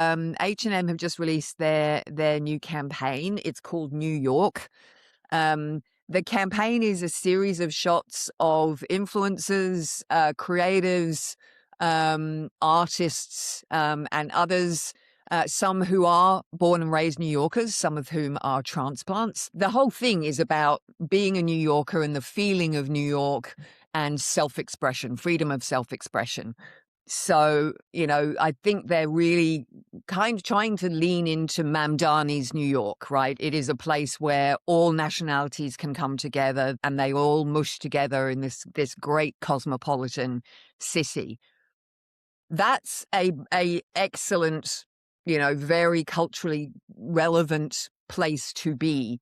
H&M have just released their new campaign. It's called New York. The campaign is a series of shots of influencers, creatives, artists, and others, some who are born and raised New Yorkers, some of whom are transplants. The whole thing is about being a New Yorker and the feeling of New York and self-expression, freedom of self-expression. So, I think they're really kind of trying to lean into Mamdani's New York, right? It is a place where all nationalities can come together and they all mush together in this great cosmopolitan city. That's a excellent, very culturally relevant place to be.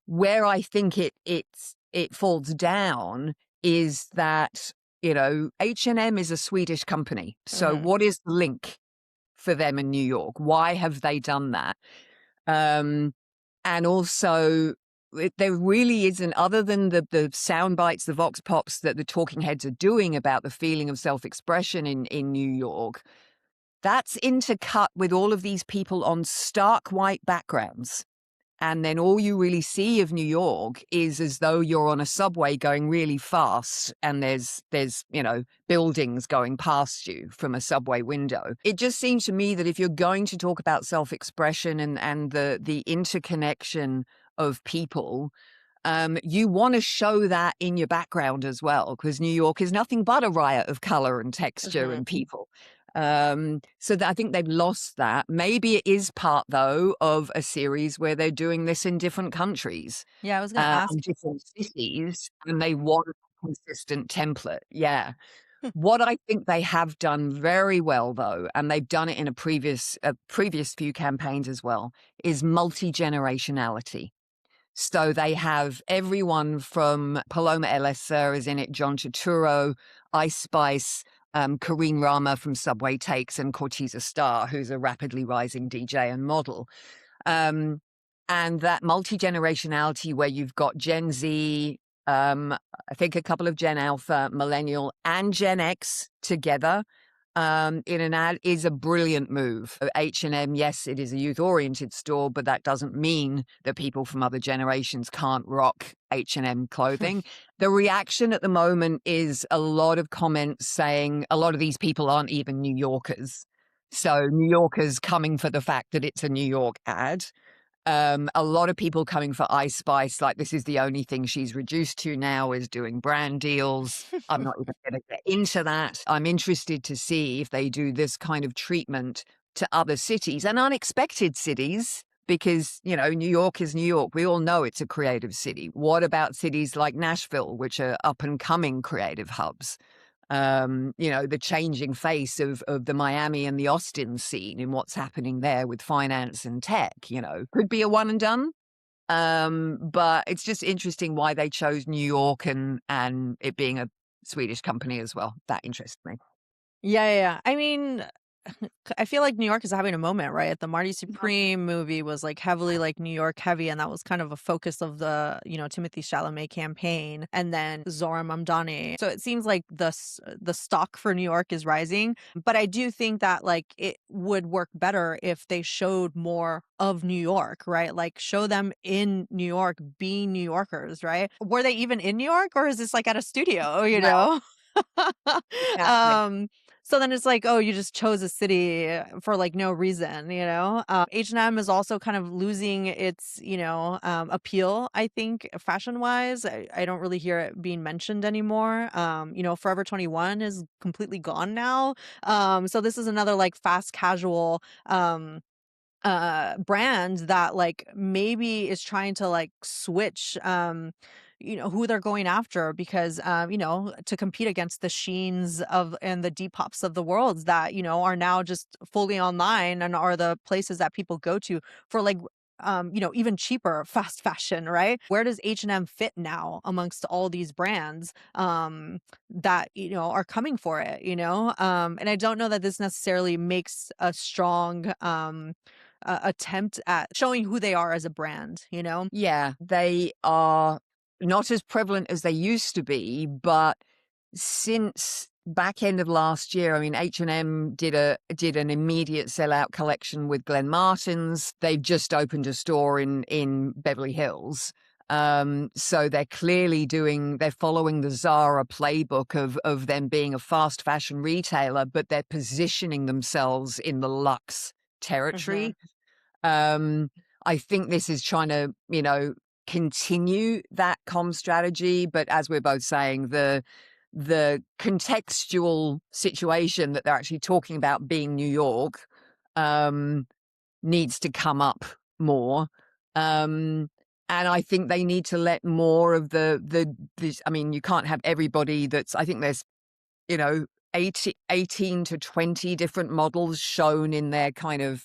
Where I think it falls down is that, H&M is a Swedish company. So Mhm. what is the link for them in New York? Why have they done that? And also, there really isn't, other than the sound bites, the vox pops that the talking heads are doing about the feeling of self-expression in New York, that's intercut with all of these people on stark white backgrounds. And then all you really see of New York is as though you're on a subway going really fast and there's buildings going past you from a subway window. It just seems to me that if you're going to talk about self-expression and the interconnection of people, you want to show that in your background as well, because New York is nothing but a riot of color and texture Mhm. and people. So I think they've lost that. Maybe it is part, though, of a series where they're doing this in different countries Yeah, I was gonna ask. and different cities, and they want a consistent template. Yeah. What I think they have done very well, though, and they've done it in a previous few campaigns as well, is multi-generationality. So they have everyone from Paloma Elisa is in it, John Turturro, Ice Spice, Karine Rama from Subway Takes, and Corteza Starr, who's a rapidly rising DJ and model. Um, and that multi-generationality where you've got Gen Z, I think a couple of Gen Alpha, Millennial, and Gen X together in an ad is a brilliant move. H&M, yes, it is a youth-oriented store, but that doesn't mean that people from other generations can't rock H&M clothing. The reaction at the moment is a lot of comments saying a lot of these people aren't even New Yorkers. So New Yorkers coming for the fact that it's a New York ad. A lot of people coming for Ice Spice, like this is the only thing she's reduced to now is doing brand deals. I'm not even going to get into that. I'm interested to see if they do this kind of treatment to other cities and unexpected cities, because, New York is New York. We all know it's a creative city. What about cities like Nashville, which are up and coming creative hubs? The changing face of the Miami and the Austin scene and what's happening there with finance and tech, could be a one and done. But it's just interesting why they chose New York and it being a Swedish company as well. That interests me. Yeah, yeah, yeah. I mean, I feel like New York is having a moment, right? The Marty Supreme movie was like heavily like New York heavy, and that was kind of a focus of the, Timothy Chalamet campaign, and then Zora Mamdani. So it seems like the stock for New York is rising, but I do think that like it would work better if they showed more of New York, right? Like show them in New York being New Yorkers, right? Were they even in New York, or is this like at a studio, you Well, know? exactly. um so then it's like, oh, you just chose a city for like no reason, you know? H&M is also kind of losing its, appeal, I think, fashion wise. I don't really hear it being mentioned anymore. Forever 21 is completely gone now. So this is another like fast casual brand that like maybe is trying to like switch who they're going after, because to compete against the Sheens of and the Depops of the worlds that are now just fully online and are the places that people go to for like even cheaper fast fashion, right? Where does H&M fit now amongst all these brands that are coming for it, and I don't know that this necessarily makes a strong attempt at showing who they are as a brand, you know? Yeah, they are not as prevalent as they used to be, but since back end of last year, I mean, H&M did an immediate sellout collection with Glen Martens. They've just opened a store in Beverly Hills. So they're following the Zara playbook of them being a fast fashion retailer, but they're positioning themselves in the luxe Mhm. territory. Um, I think this is trying to, continue that strategy, but as we're both saying, the contextual situation that they're actually talking about being New York, um, needs to come up more. Um, and I think they need to let more of this, I mean, you can't have everybody I think there's, you know, 18 to 20 different models shown in their kind of,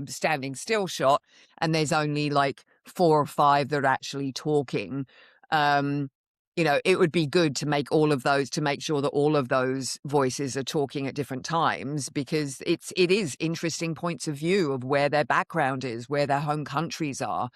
standing still shot. And there's only like 4 or 5 that are actually talking. Um, it would be good to make to make sure that all of those voices are talking at different times, because it is interesting points of view of where their background is, where their home countries are.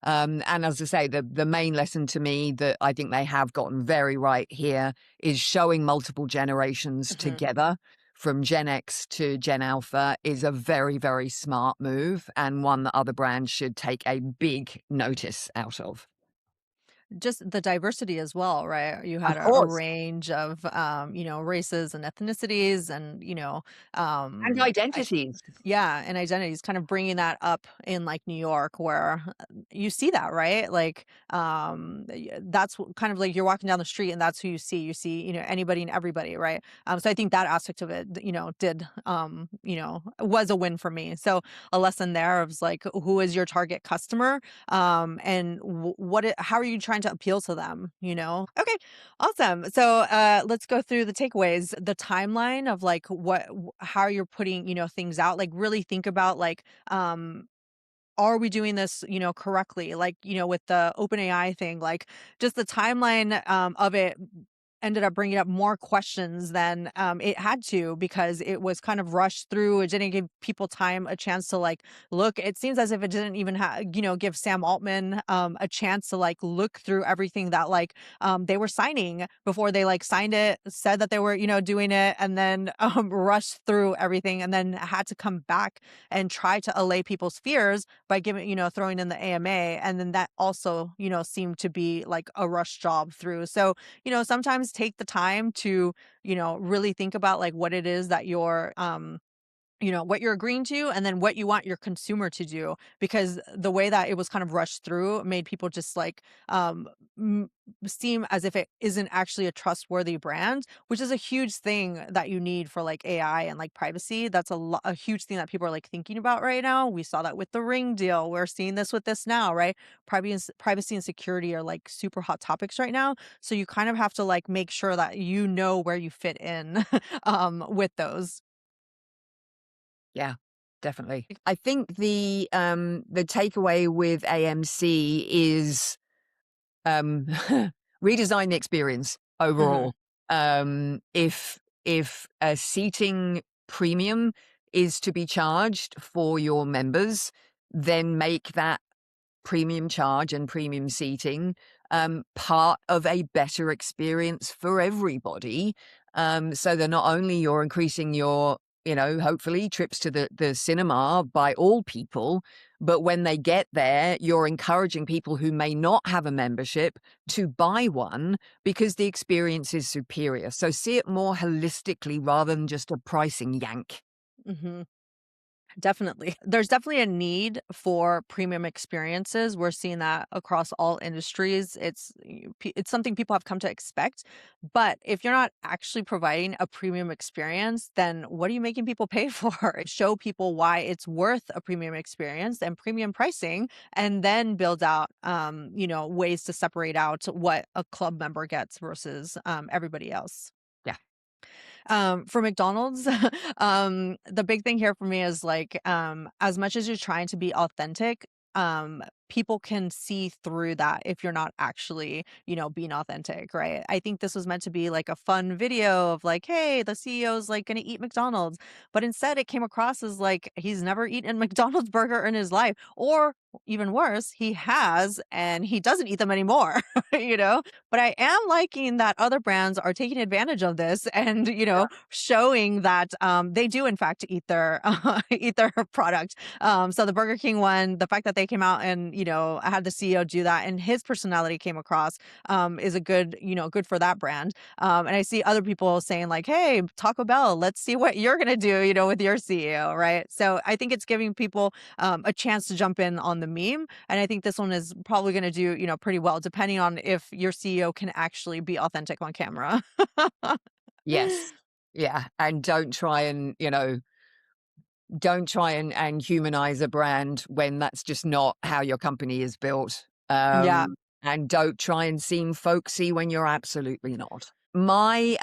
And as I say, the main lesson to me that I think they have gotten very right here is showing multiple generations Mhm. together from Gen X to Gen Alpha is a very, very smart move, and one that other brands should take a big notice out of. Just the diversity as well, right? You had Of a course. range of, races and ethnicities and, And identities. yeah, and identities, kind of bringing that up in, like, New York where, you see that, right? Like, that's kind of like you're walking down the street and that's who you see. You see, anybody and everybody, right? So I think that aspect of it, was a win for me. So a lesson there of like, who is your target customer? And how are you trying to appeal to them, Okay, awesome. So, let's go through the takeaways, the timeline of like how you're putting, things out. Like really think about like, are we doing this, correctly? Like, with the OpenAI thing, like just the timeline of it ended up bringing up more questions than it had to because it was kind of rushed through. It didn't give people time, a chance to like look. It seems as if it didn't even give Sam Altman a chance to like look through everything that like they were signing before they like signed it, said that they were, doing it, and then rushed through everything and then had to come back and try to allay people's fears by giving, throwing in the AMA. And then that also, seemed to be like a rush job through. So, sometimes take the time to, really think about like what it is that what you're agreeing to and then what you want your consumer to do, because the way that it was kind of rushed through made people just like m- seem as if it isn't actually a trustworthy brand, which is a huge thing that you need for like AI and like privacy. That's a huge thing that people are like thinking about right now. We saw that with the Ring deal. We're seeing this with this now, right? Privacy and security are like super hot topics right now. So you kind of have to like make sure that you know where you fit in with those. Yeah, definitely. I think the takeaway with AMC is um redesign the experience Mhm. overall. If a seating premium is to be charged for your members, then make that premium charge and premium seating part of a better experience for everybody. So that not only you're increasing your, hopefully trips to the cinema by all people, but when they get there, you're encouraging people who may not have a membership to buy one because the experience is superior. So see it more holistically rather than just a pricing yank. Mhm. Definitely. There's definitely a need for premium experiences. We're seeing that across all industries. It's something people have come to expect. But if you're not actually providing a premium experience, then what are you making people pay for? Show people why it's worth a premium experience and premium pricing, and then build out ways to separate out what a club member gets versus everybody else. Yeah. For McDonald's, the big thing here for me is like, as much as you're trying to be authentic, people can see through that if you're not actually, being authentic, right? I think this was meant to be like a fun video of like, hey, the CEO's like gonna eat McDonald's, but instead it came across as like he's never eaten a McDonald's burger in his life, or even worse, he has, and he doesn't eat them anymore, you know? But I am liking that other brands are taking advantage of this and, showing that they do in fact eat their eat their product. So the Burger King one, the fact that they came out and, had the CEO do that and his personality came across is a good, good for that brand. And I see other people saying like, "Hey, Taco Bell, let's see what you're gonna do, with your CEO," right? So I think it's giving people a chance to jump in on the meme, and I think this one is probably going to do, pretty well, depending on if your CEO can actually be authentic on camera. Yes. Yeah, and don't try and humanize a brand when that's just not how your company is built. Yeah, And don't try and seem folksy when you're absolutely not. My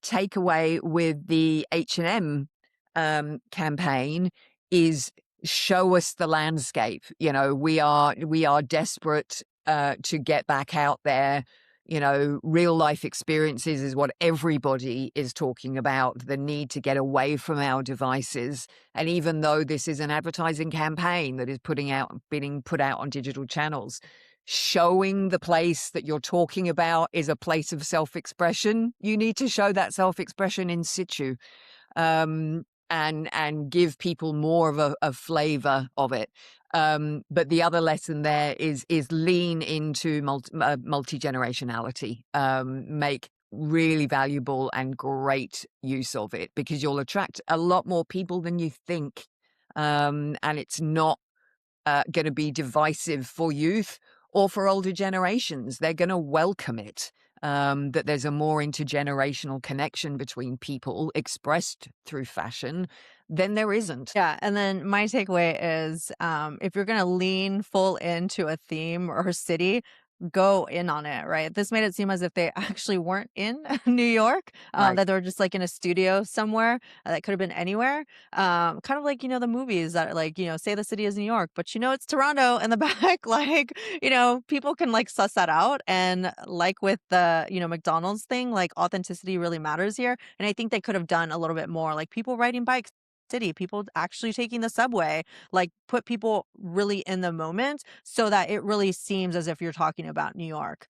takeaway with the H&M campaign is show us the landscape. We are desperate to get back out there. Real life experiences is what everybody is talking about, the need to get away from our devices. And even though this is an advertising campaign that is being put out on digital channels, showing the place that you're talking about is a place of self-expression. You need to show that self-expression in situ, and give people more of a flavor of it. But the other lesson there is lean into multi-generationality. Make really valuable and great use of it, because you'll attract a lot more people than you think. And it's not going to be divisive for youth or for older generations. They're going to welcome it. That there's a more intergenerational connection between people expressed through fashion than there isn't. yeah, and then my takeaway is, if you're gonna lean full into a theme or a city, go in on it, right? This made it seem as if they actually weren't in New York, Right. that they were just, like, in a studio somewhere, that could have been anywhere. Kind of like, the movies that are like, say the city is New York, but, it's Toronto in the back, like, people can, like, suss that out, and like with the, McDonald's thing, like, authenticity really matters here, and I think they could have done a little bit more, like, people riding bikes city, people actually taking the subway, like put people really in the moment so that it really seems as if you're talking about New York.